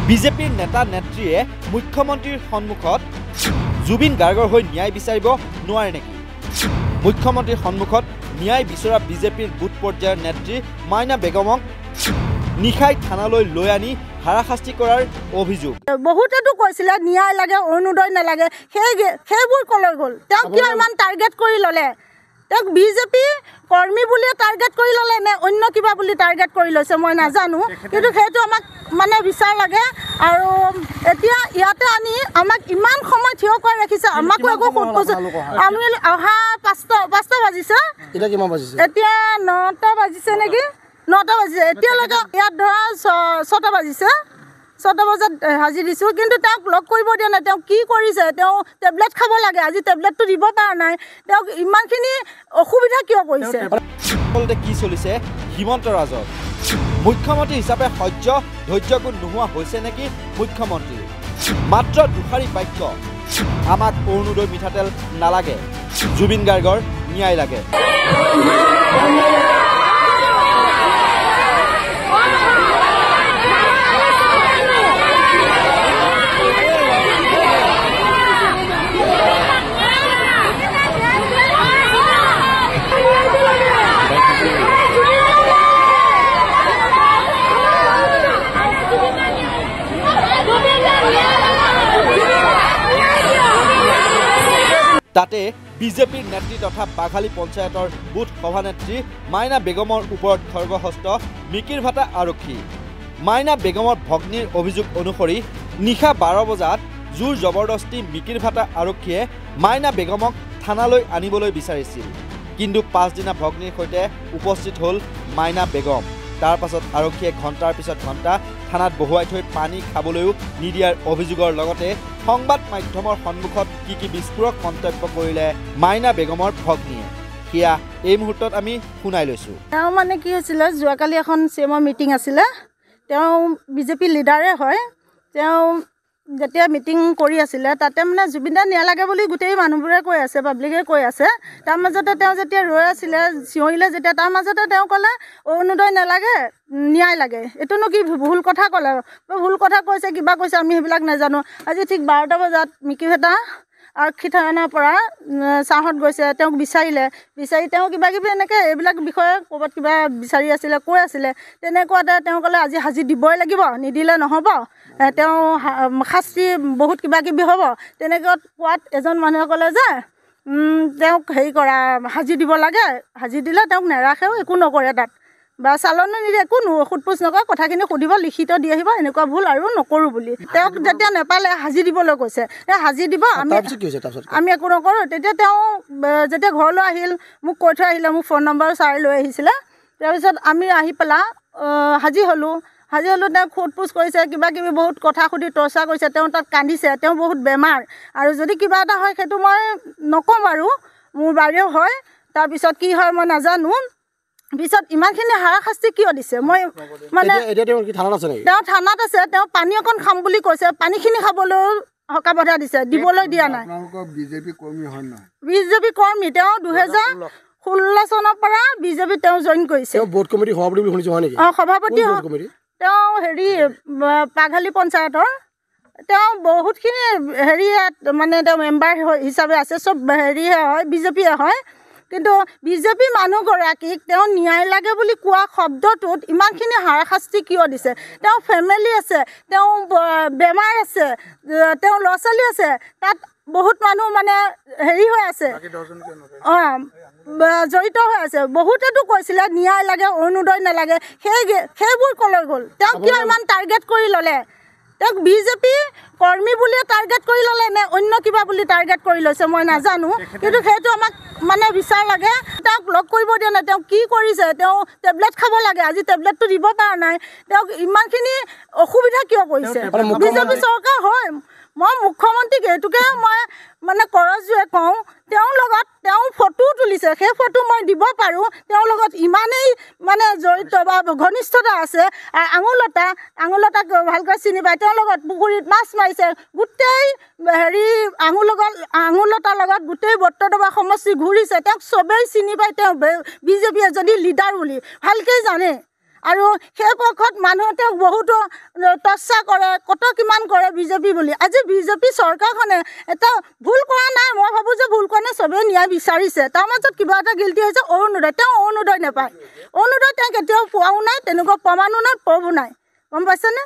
বিজেপিৰ নেতা নেত্ৰীয়ে মুখ্যমন্ত্ৰীৰ সন্মুখত জুবিন গাৰ্গৰ হৈ ন্যায় বিচাৰিব নোৱাৰে নেকি? মুখ্যমন্ত্ৰীৰ সন্মুখত ন্যায় বিচৰা বিজেপিৰ বুথ পৰ্যায়ৰ নেত্ৰী মাইনা বেগমক নিশাই থানালৈ লৈ আনি হাৰাশাস্তি কৰাৰ অভিযোগ। বহুতেতো কৈছিলে ন্যায় লাগে, অৰুণোদয় নালাগে, সেইবোৰ কলৈ গ'ল? তেওঁ কিয় ইমান টাৰ্গেট কৰি ল'লে? তেওঁক বিজেপি কৰ্মী বুলিয়ে টাৰ্গেট কৰি ল'লে নে অন্য কিবা বুলি টাৰ্গেট কৰি লৈছে মই নাজানো, কিন্তু সেইটো আমাক মানে বিচাৰ লাগে। আৰু এতিয়া ইয়াতে আনি আমাক ইমান সময় থিয় কৰি ৰাখিছে, আমাকো একো সোধ পোছ। আমি অহা 5টা বাজিছে, এতিয়া 9টা বাজিছে নেকি? 9টা বাজিছে, এতিয়ালৈকে ইয়াত ধৰা 6টা বাজিছে। 6টা বজাত হাজিৰ দিছোঁ, কিন্তু তেওঁক লগ কৰিব দিয়া নাই। তেওঁ কি কৰিছে? তেওঁ টেবলেট খাব লাগে, আজি টেবলেটটো দিব পৰা নাই। তেওঁক ইমানখিনি অসুবিধা কিয় কৰিছে? আচলতে কি চলিছে হিমন্ত ৰাজত? মুখ্যমন্ত্ৰী হিচাপে ধৈৰ্যগুণ নোহোৱা হৈছে নেকি মুখ্যমন্ত্ৰী? মাত্ৰ দুষাৰী বাক্য, আমাক অৰুণোদয় মিঠাতেল নালাগে, জুবিন গাৰ্গৰ ন্যায় লাগে। তাতে বিজেপিৰ নেত্ৰী তথা বাঘালী পঞ্চায়তৰ বুথ সভানেত্ৰী মাইনা বেগমৰ ওপৰত খৰ্গহস্ত মিকিৰ ভাটা আৰক্ষী। মাইনা বেগমৰ ভগ্নীৰ অভিযোগ অনুসৰি নিশা 12 বজাত জোৰ জবৰদস্তি মিকিৰ ভাটা আৰক্ষীয়ে মাইনা বেগমক থানালৈ আনিবলৈ বিচাৰিছিল, কিন্তু পাছদিনা ভগ্নীৰ সৈতে উপস্থিত হ'ল মাইনা বেগম। তাৰ পাছত আৰক্ষীয়ে ঘণ্টাৰ পিছত ঘণ্টা থানাত বহুৱাই থৈ পানী খাবলৈও নিদিয়াৰ অভিযোগৰ লগতে সংবাদ মাধ্যমৰ সন্মুখত কি বিস্ফোৰক মন্তব্য কৰিলে মাইনা বেগমৰ ভগ্নীয়ে, সেয়া এই মুহূৰ্তত আমি শুনাই লৈছোঁ। তেওঁ মানে কি হৈছিলে, যোৱাকালি এখন CMৰ মিটিং আছিলে। তেওঁ বিজেপি লিডাৰে হয়। তেওঁ যেতিয়া মিটিং কৰি আছিলে, তাতে মানে জুবিনদাৰ ন্যায় লাগে বুলি গোটেই মানুহবোৰে কৈ আছে, পাব্লিকে কৈ আছে। তাৰ মাজতে তেওঁ যেতিয়া ৰৈ আছিলে, চিঞৰিলে যেতিয়া, তাৰ মাজতে তেওঁ ক'লে অৰুণোদয় নালাগে, ন্যায় লাগে। এইটোনো কি ভুল কথা ক'লে? ভুল কথা কৈছে, কিবা কৈছে, আমি সেইবিলাক নাজানো। আজি ঠিক 12টা বজাত মিকিৰভাটা আৰক্ষী থানাৰ পৰা চাহত গৈছে, তেওঁক বিচাৰি তেওঁ কিবাকিবি এনেকৈ এইবিলাক বিষয়ে ক'ৰবাত কিবা বিচাৰি আছিলে, কৈ আছিলে। তেনেকুৱাতে তেওঁ ক'লে আজি হাজিৰ দিবই লাগিব, নিদিলে নহ'ব, তেওঁ শাস্তি বহুত কিবাকিবি হ'ব। তেনেকৈ কোৱাত এজন মানুহে ক'লে যে তেওঁক হেৰি কৰা, হাজিৰ দিব লাগে, হাজিৰ দিলে তেওঁক নেৰাখেও, একো নকৰে তাত, বা চালনো নিদিয়ে, একো সোধ পোছ নকৰে, কথাখিনি সুধিব, লিখিত দি আহিব, এনেকুৱা ভুল আৰু নকৰোঁ বুলি। তেওঁক যেতিয়া নেপালে হাজিৰ দিবলৈ কৈছে, হাজিৰ দিব, আমি একো নকৰোঁ। তেতিয়া তেওঁ যেতিয়া ঘৰলৈ আহিল, মোক কৈ থৈ আহিলে, মোক ফোন নম্বৰ ছাৰে লৈ আহিছিলে। তাৰপিছত আমি আহি পেলাই হাজিৰ হ'লোঁ। তেওঁক সোধ পোছ কৰিছে, কিবাকিবি বহুত কথা সুধি টৰ্চাৰ কৰিছে। তেওঁ তাত কান্দিছে, তেওঁ বহুত বেমাৰ, আৰু যদি কিবা এটা হয় সেইটো মই নকওঁ বাৰু, মোৰ বাইদেউ হয়, তাৰপিছত কি হয় মই নাজানো। পিছত ইমানখিনি হাৰাশাস্তি কিয় দিছে? মই মানে তেওঁ থানাত আছে, তেওঁ পানী অকণ খাম বুলি কৈছে, পানীখিনি খাবলৈও হকাবধা দিছে, দিবলৈ দিয়া নাই। বিজেপি কৰ্মী। তেওঁ 2016 চনৰ পৰা বিজেপি তেওঁ জইন কৰিছে। সভাপতি, তেওঁ হেৰি বাঘালী পঞ্চায়তৰ, তেওঁ বহুতখিনি হেৰিয়াত মানে তেওঁ মেম্বাৰ হিচাপে আছে, চব হেৰিয়ে হয়, বিজেপিয়ে হয়। কিন্তু বিজেপি মানুহগৰাকীক তেওঁ ন্যায় লাগে বুলি কোৱা শব্দটোত ইমানখিনি হাৰাশাস্তি কিয় দিছে? তেওঁ ফেমিলি আছে, তেওঁ বেমাৰ আছে, তেওঁ ল'ৰা ছোৱালী আছে, তাত বহুত মানুহ মানে হেৰি হৈ আছে, জড়িত হৈ আছে। বহুতেতো কৈছিলে ন্যায় লাগে, অৰুণোদয় নালাগে, সেইবোৰ কলৈ গ'ল? তেওঁ কিয় ইমান টাৰ্গেট কৰি ল'লে? তেওঁক বিজেপি কৰ্মী বুলিয়ে টাৰ্গেট কৰি ল'লে নে অন্য কিবা বুলি টাৰ্গেট কৰি লৈছে মই নাজানো, কিন্তু সেইটো আমাক মানে বিচাৰ লাগে। তেওঁক লগ কৰিব দিয়া নাই। তেওঁ কি কৰিছে? তেওঁ টেবলেট খাব লাগে, আজি টেবলেটটো দিব পৰা নাই। তেওঁক ইমানখিনি অসুবিধা কিয় কৰিছে? বিজেপি চৰকাৰ হয়, মই মুখ্যমন্ত্ৰীক এইটোকে মই মানে কৰজুৱে কওঁ, তেওঁৰ লগত তেওঁ ফটোও তুলিছে, সেই ফটো মই দিব পাৰোঁ। তেওঁৰ লগত ইমানেই মানে জড়িত বা ঘনিষ্ঠতা আছে। আঙুলতাক ভালকৈ চিনি পায়, তেওঁৰ লগত পুখুৰীত মাছ মাৰিছে, গোটেই হেৰি আঙুলতাৰ লগত গোটেই বট্টদবা সমষ্টি ঘূৰিছে, তেওঁক চবেই চিনি পায়। তেওঁ বিজেপি এজনী লিডাৰ বুলি ভালকৈ জানে। আৰু সেই পক্ষত মানুহে তেওঁক বহুতো তৰ্চা কৰে, কত কিমান কৰে বিজেপি বুলি। আজি বিজেপি চৰকাৰখনে এটা ভুল কৰা নাই, মই ভাবোঁ যে ভুল কৰা নাই, চবেই ন্যায় বিচাৰিছে। তাৰ মাজত কিবা এটা গিল্টি হৈছে অৰুণোদয়, তেওঁ অৰুণোদয় নাপায়, অৰুণোদয় তেওঁ কেতিয়াও পোৱাও নাই, তেনেকুৱা প্ৰমাণো নাই, প্ৰভু নাই, গম পাইছেনে?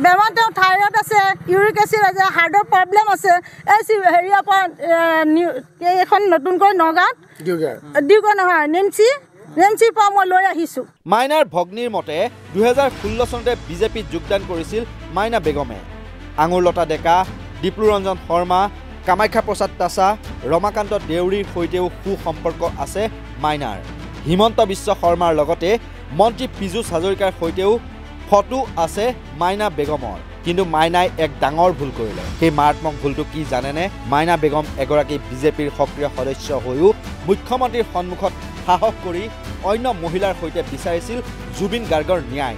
বেমাৰ তেওঁ থাইৰয়ড আছে, ইউৰিক এচিড আছে, হাৰ্টৰ প্ৰব্লেম আছে। এই হেৰিয়াৰ পৰা এইখন নতুনকৈ নগাঁৱত ডিউগড় নহয় নেমচিৰ পৰা মই লৈ আহিছোঁ। মাইনাৰ ভগ্নীৰ মতে 2016 চনতে বিজেপিত যোগদান কৰিছিল মাইনা বেগমে। আঙুৰলতা ডেকা, দীপ্লুৰঞ্জন শৰ্মা, কামাখ্যা প্ৰসাদ তাছা, ৰমাকান্ত দেউৰীৰ সৈতেও সুসম্পৰ্ক আছে মাইনাৰ। হিমন্ত বিশ্ব শৰ্মাৰ লগতে মন্ত্ৰী পীযুষ হাজৰিকাৰ সৈতেও ফটো আছে মাইনা বেগমৰ। কিন্তু মাইনাই এক ডাঙৰ ভুল কৰিলে। সেই মাৰাত্মক ভুলটো কি জানেনে? মাইনা বেগম এগৰাকী বিজেপিৰ সক্ৰিয় সদস্য হৈও মুখ্যমন্ত্ৰীৰ সন্মুখত সাহস কৰি অন্য মহিলাৰ সৈতে বিচাৰিছিল জুবিন গাৰ্গৰ ন্যায়।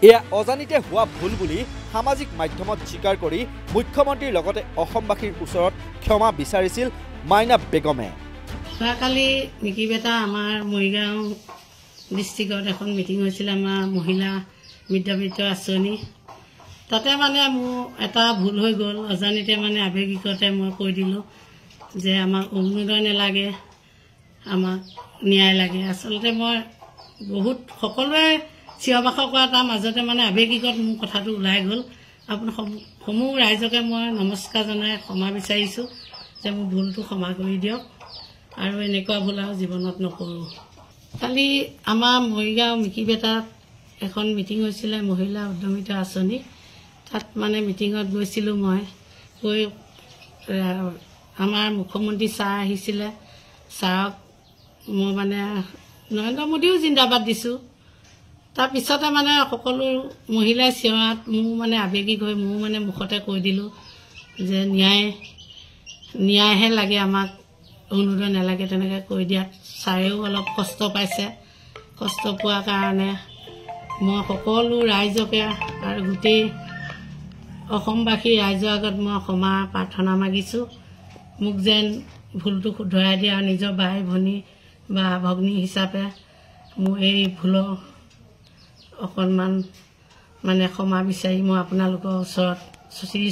এয়া অজানিতে হোৱা ভুল বুলি সামাজিক মাধ্যমত স্বীকাৰ কৰি মুখ্যমন্ত্ৰীৰ লগতে অসমবাসীৰ ওচৰত ক্ষমা বিচাৰিছিল মাইনা বেগমে। যোৱাকালি মিকি বেটা আমাৰ মৰিগাঁও ডিষ্ট্ৰিক্টত এখন মিটিং হৈছিল, আমাৰ মহিলা মিত্ৰবৃত্ত আঁচনি। তাতে মানে মোৰ এটা ভুল হৈ গ'ল, অজানিতে মানে আৱেগিকতে মই কৈ দিলোঁ যে আমাক অৰুণোদয় নালাগে, আমাক ন্যায় লাগে। আচলতে মই বহুত সকলোৱে চিঞৰ বাখৰ কৰা তাৰ মাজতে মানে আৱেগিকত মোৰ কথাটো ওলাই গ'ল। আপোনাৰ সমূহ ৰাইজকে মই নমস্কাৰ জনাই ক্ষমা বিচাৰিছোঁ যে মোৰ ভুলটো ক্ষমা কৰি দিয়ক আৰু এনেকুৱা ভুল আৰু জীৱনত নকৰোঁ। কালি আমাৰ মৰিগাঁও মিকি বেটাত এখন মিটিং হৈছিলে মহিলা উদ্যমিতা আঁচনি। তাত মানে মিটিঙত গৈছিলোঁ মই, গৈ আমাৰ মুখ্যমন্ত্ৰী ছাৰ আহিছিলে, ছাৰক মই মানে নৰেন্দ্ৰ মোদীও জিন্দাবাদ দিছোঁ। তাৰপিছতে মানে সকলো মহিলাই চিঞৰাত মোৰ মানে আৱেগিক হৈ মোৰ মানে মুখতে কৈ দিলোঁ যে ন্যায়হে লাগে, আমাক অৰুণোদয় নালাগে। তেনেকৈ কৈ দিয়াত ছাৰেও অলপ কষ্ট পাইছে। কষ্ট পোৱাৰ কাৰণে মই সকলো ৰাইজকে আৰু গোটেই অসমবাসী ৰাইজৰ আগত মই ক্ষমা প্ৰাৰ্থনা মাগিছোঁ। মোক যেন ভুলটো শুধৰাই দিয়ে আৰু নিজৰ বাই ভনী বা ভগ্নী হিচাপে মোৰ এই ভুলৰ অকণমান মানে ক্ষমা বিচাৰি মই আপোনালোকৰ ওচৰত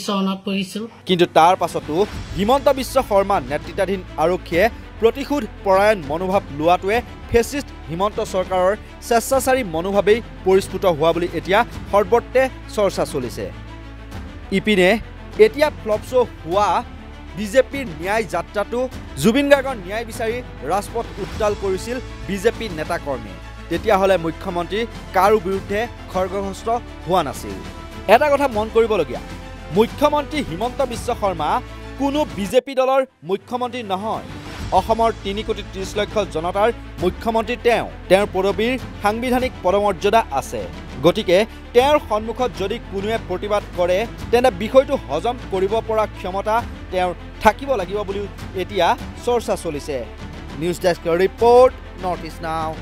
চৰণত পৰিছোঁ। কিন্তু তাৰ পাছতো হিমন্ত বিশ্ব শৰ্মা নেতৃত্বাধীন আৰক্ষীয়ে প্ৰতিশোধ পৰায়ণ মনোভাৱ লোৱাটোৱে ফেচিষ্ট হিমন্ত চৰকাৰৰ স্বেচ্ছাচাৰী মনোভাৱেই পৰিস্ফুট হোৱা বুলি এতিয়া সৰ্বত্ৰে চৰ্চা চলিছে। ইপিনে এতিয়া ফ্লপ শ্ব' হোৱা বিজেপিৰ ন্যায় যাত্ৰাটো জুবিন গাৰ্গৰ ন্যায় বিচাৰি ৰাজপথ উত্তাল কৰিছিল বিজেপি নেতাকৰ্মীয়ে। তেতিয়াহ'লে মুখ্যমন্ত্ৰী কাৰো বিৰুদ্ধে খৰ্গগ্ৰস্ত হোৱা নাছিল। এটা কথা মন কৰিবলগীয়া, মুখ্যমন্ত্ৰী হিমন্ত বিশ্ব শৰ্মা কোনো বিজেপি দলৰ মুখ্যমন্ত্ৰী নহয়, অসমৰ 3,30,00,000 জনতাৰ মুখ্যমন্ত্ৰী তেওঁ। তেওঁৰ পদবীৰ সাংবিধানিক পদমৰ্যাদা আছে। গতিকে তেওঁৰ সন্মুখত যদি কোনোৱে প্ৰতিবাদ কৰে তেন্তে বিষয়টো হজম কৰিব পৰা ক্ষমতা তেওঁৰ থাকিব লাগিব বুলিও এতিয়া চৰ্চা চলিছে। নিউজ ডেস্কৰ ৰিপৰ্ট, নৰ্থ ইষ্ট নাও।